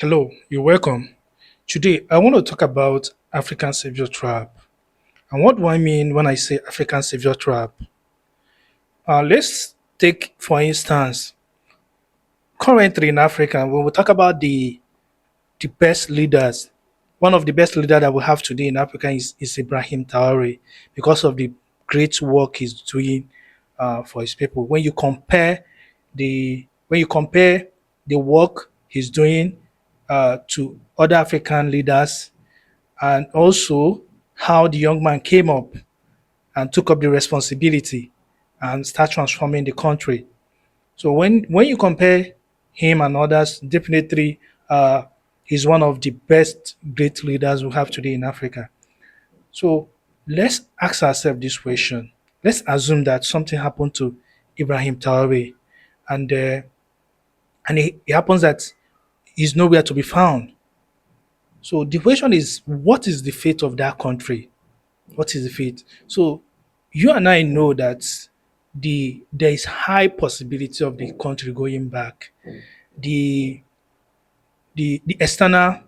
Hello, you're welcome. Today, I want to talk about African savior trap. And what do I mean when I say African savior trap? Let's take, for instance, currently in Africa, when we talk about the best leaders, one of the best leaders that we have today in Africa is Ibrahim Traoré because of the great work he's doing for his people. When you compare the work he's doing to other African leaders, and also how the young man came up and took up the responsibility and start transforming the country. So when you compare him and others, definitely he's one of the best great leaders we have today in Africa. So let's ask ourselves this question. Let's assume that something happened to Ibrahim Traoré, and it happens that he's nowhere to be found. So the question is, what is the fate of that country? What is the fate? So you and I know that there is high possibility of the country going back. The the external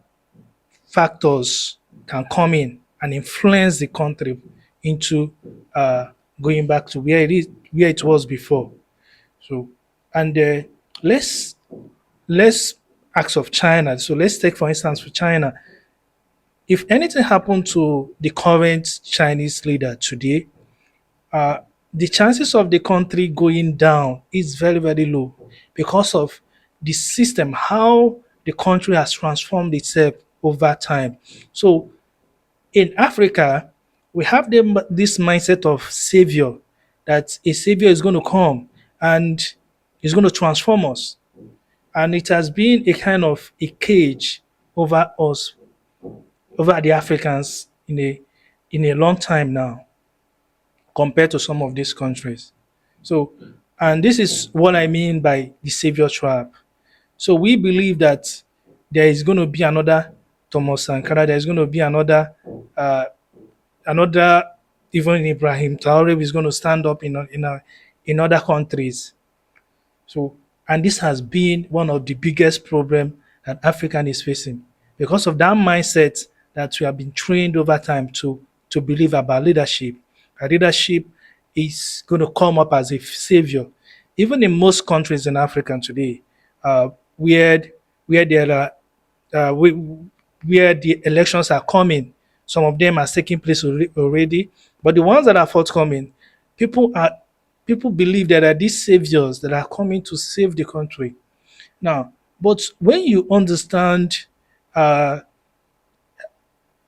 factors can come in and influence the country into uh, going back to where it was before. So and let's ask of China. So let's take for instance for China. If anything happened to the current Chinese leader today, uh, the chances of the country going down is very, very low because of the system, how the country has transformed itself over time. So in Africa, we have this mindset of savior, that a savior is going to come and is going to transform us. And it has been a kind of a cage over us, over the Africans in a long time now, compared to some of these countries. So, and this is what I mean by the savior trap. So we believe that there is going to be another Thomas Sankara. There is going to be uh, another even Ibrahim Traoré is going to stand up in other countries. So, and this has been one of the biggest problem that African is facing because of that mindset that we have been trained over time to believe about leadership. That leadership is going to come up as a savior. Even in most countries in Africa today, uh, where where there are uh, we, where the elections are coming, some of them are taking place already, but the ones that are forthcoming, people are people believe that are these saviors that are coming to save the country now. But when you understand uh,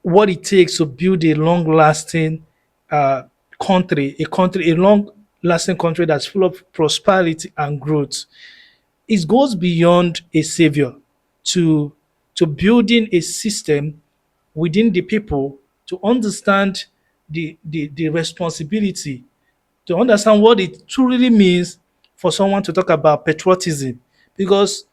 what it takes to build a long-lasting uh, a long-lasting country that's full of prosperity and growth, it goes beyond a savior to to building a system within the people to understand the responsibility, to understand what it truly means for someone to talk about patriotism. Because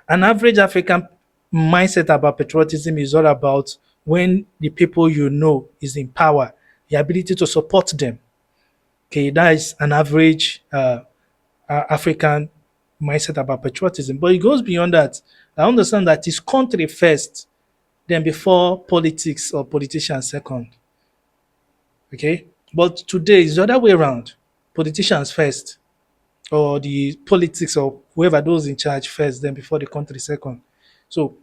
an average African mindset about patriotism is all about when the people you know is in power, the ability to support them. Okay, that is an average African mindset about patriotism. But it goes beyond that. I understand that it's country first, then before politics or politicians second. Okay, but today it's the other way around. Politicians first, or the politics or whoever those in charge first, then before the country second. So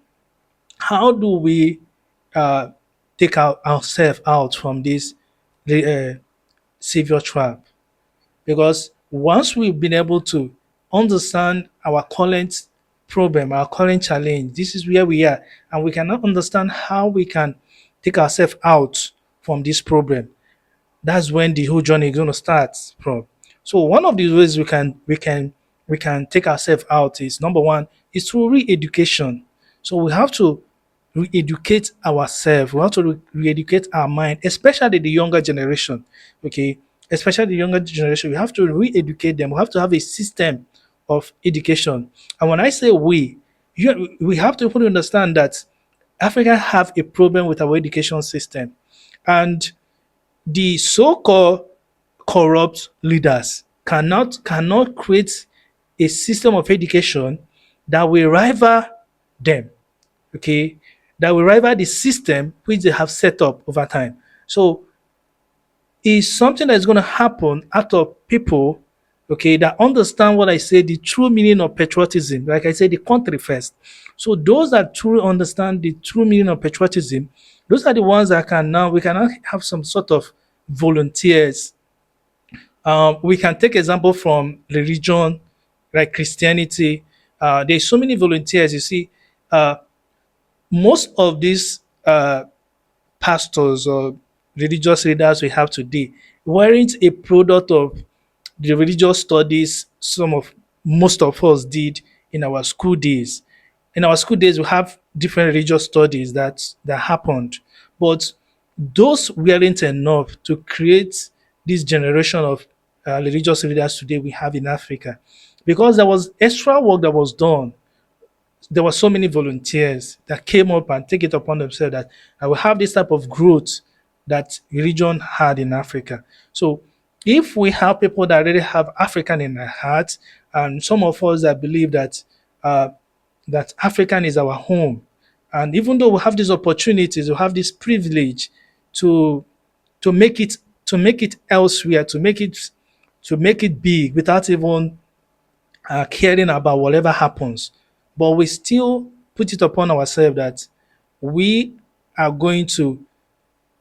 how do we uh, take ourselves out from this uh, savior trap? Because once we've been able to understand our current problem, our current challenge, this is where we are, and we cannot understand how we can take ourselves out from this problem. That's when the whole journey is going to start from. So one of the ways we can take ourselves out is, number one, is through re-education. So we have to re-educate ourselves. We have to re-educate our mind, especially the younger generation. Okay, especially the younger generation. We have to re-educate them. We have to have a system of education. And when I say we have to fully understand that Africa have a problem with our education system, and the so-called corrupt leaders cannot create a system of education that will rival them, okay, that will rival the system which they have set up over time. So it's something that's going to happen out of people, okay, that understand what I say, the true meaning of patriotism. Like I said, the country first. So those that truly understand the true meaning of patriotism, those are the ones that can now, we can now have some sort of volunteers. We can take example from religion, like Christianity. There's so many volunteers. You see, uh, most of these pastors or religious leaders we have today weren't a product of the religious studies most of us did in our school days. In our school days, we have different religious studies that happened, but those weren't enough to create this generation of religious leaders today we have in Africa, because there was extra work that was done. There were so many volunteers that came up and take it upon themselves that I will have this type of growth that religion had in Africa. So if we have people that really have African in their heart, and some of us that believe uh, that African is our home, and even though we have these opportunities, we have this privilege to to make it to make it elsewhere, to make it big without even caring about whatever happens. But we still put it upon ourselves that we are going to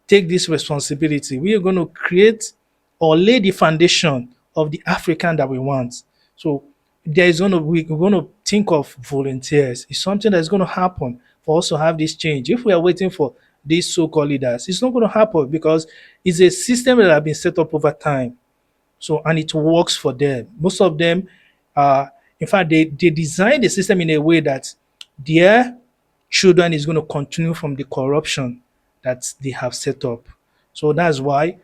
take this responsibility. We are going to create or lay the foundation of the African that we want. So we're going to think of volunteers. It's something that's going to happen for us to have this change. If we are waiting for these so-called leaders, it's not going to happen because it's a system that has been set up over time. So, and it works for them. Most of them, uh, in fact, they design the system in a way that their children is going to continue from the corruption that they have set up. So that's why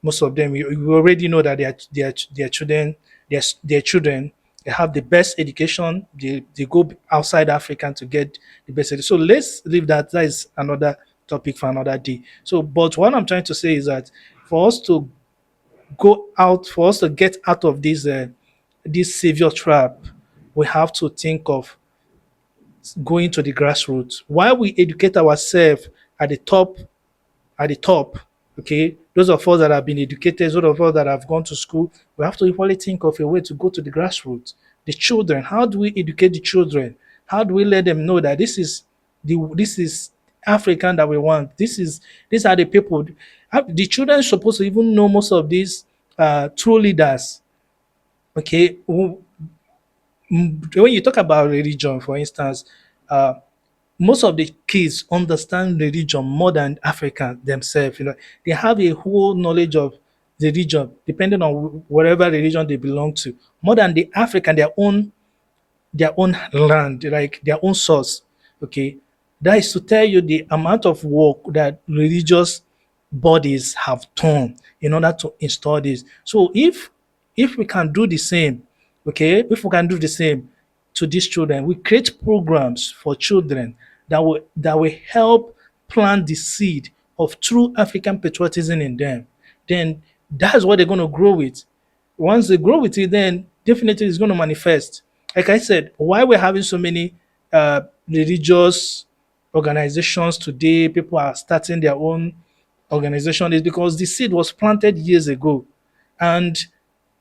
most of them, you already know that their children, their children, they have the best education. They go outside Africa to get the best education. So let's leave that. That is another topic for another day. So, but what I'm trying to say is that for us to for us to get out of this savior trap, we have to think of going to the grassroots. While we educate ourselves at the top, at the top, okay, those of us that have been educated, those of us that have gone to school, we have to equally think of a way to go to the grassroots. The children, how do we educate the children? How do we let them know that this is African that we want? These are the people. The children are supposed to even know most of these true leaders. Okay, when you talk about religion, for instance, uh, most of the kids understand religion more than Africans themselves. They have a whole knowledge of the religion, depending on whatever religion they belong to, more than the African, their own land, like their own source. Okay, that is to tell you the amount of work that religious bodies have done in order to install this. So if we can do the same, okay, if we can do the same to these children, we create programs for children that will help plant the seed of true African patriotism in them. Then that's what they're going to grow with. Once they grow with it, then definitely it's going to manifest. Like I said, why we're having so many religious organizations today, people are starting their own organization, is because the seed was planted years ago, and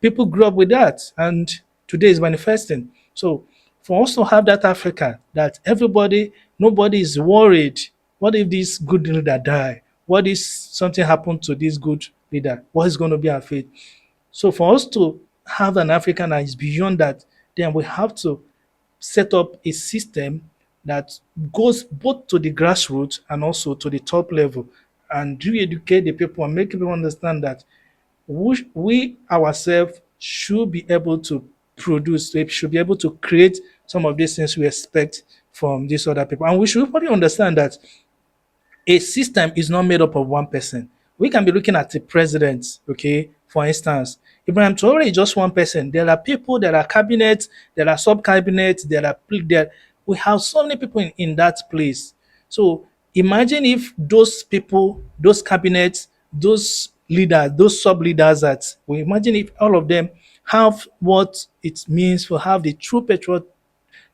people grew up with that, and today is manifesting. So for us to have that Africa, that nobody is worried. What if this good leader die? What if something happened to this good leader? What is going to be our fate? So for us to have an African that is beyond that, then we have to set up a system that goes both to the grassroots and also to the top level, and re-educate the people and make people understand that we ourselves should be able to produce, we should be able to create some of these things we expect from these other people. And we should probably understand that a system is not made up of one person. We can be looking at the president, okay, for instance. Ibrahim Traoré is just one person. There are people, there are cabinets, there are sub cabinets, there. We have so many people in that place. So imagine if those people, those cabinets, those leaders, those sub leaders, that we imagine if all of them have what it means to have the true patriot,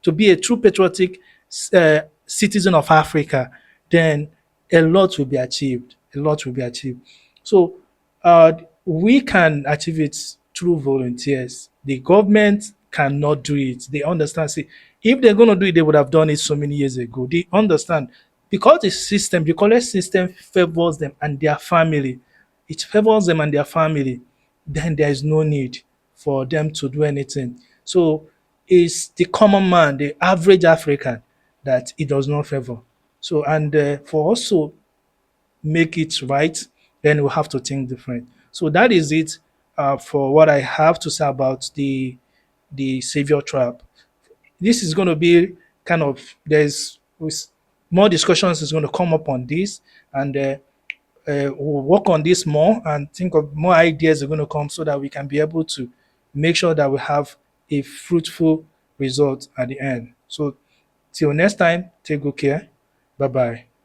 to be a true patriotic citizen of Africa, then a lot will be achieved. A lot will be achieved. So uh, we can achieve it through volunteers. The government cannot do it. They understand. See, if they're going to do it, they would have done it so many years ago. They understand because the college system favors them and their family. It favors them and their family. Then there is no need for them to do anything. So it's the common man, the average African, that it does not favor. So and for us to make it right, then we have to think different. So that is it for what I have to say about the savior trap. This is going to be kind of more discussions is going to come up on this, and we'll work on this more and think of more ideas are going to come so that we can be able to make sure that we have a fruitful result at the end. So till next time, take good care. Bye bye.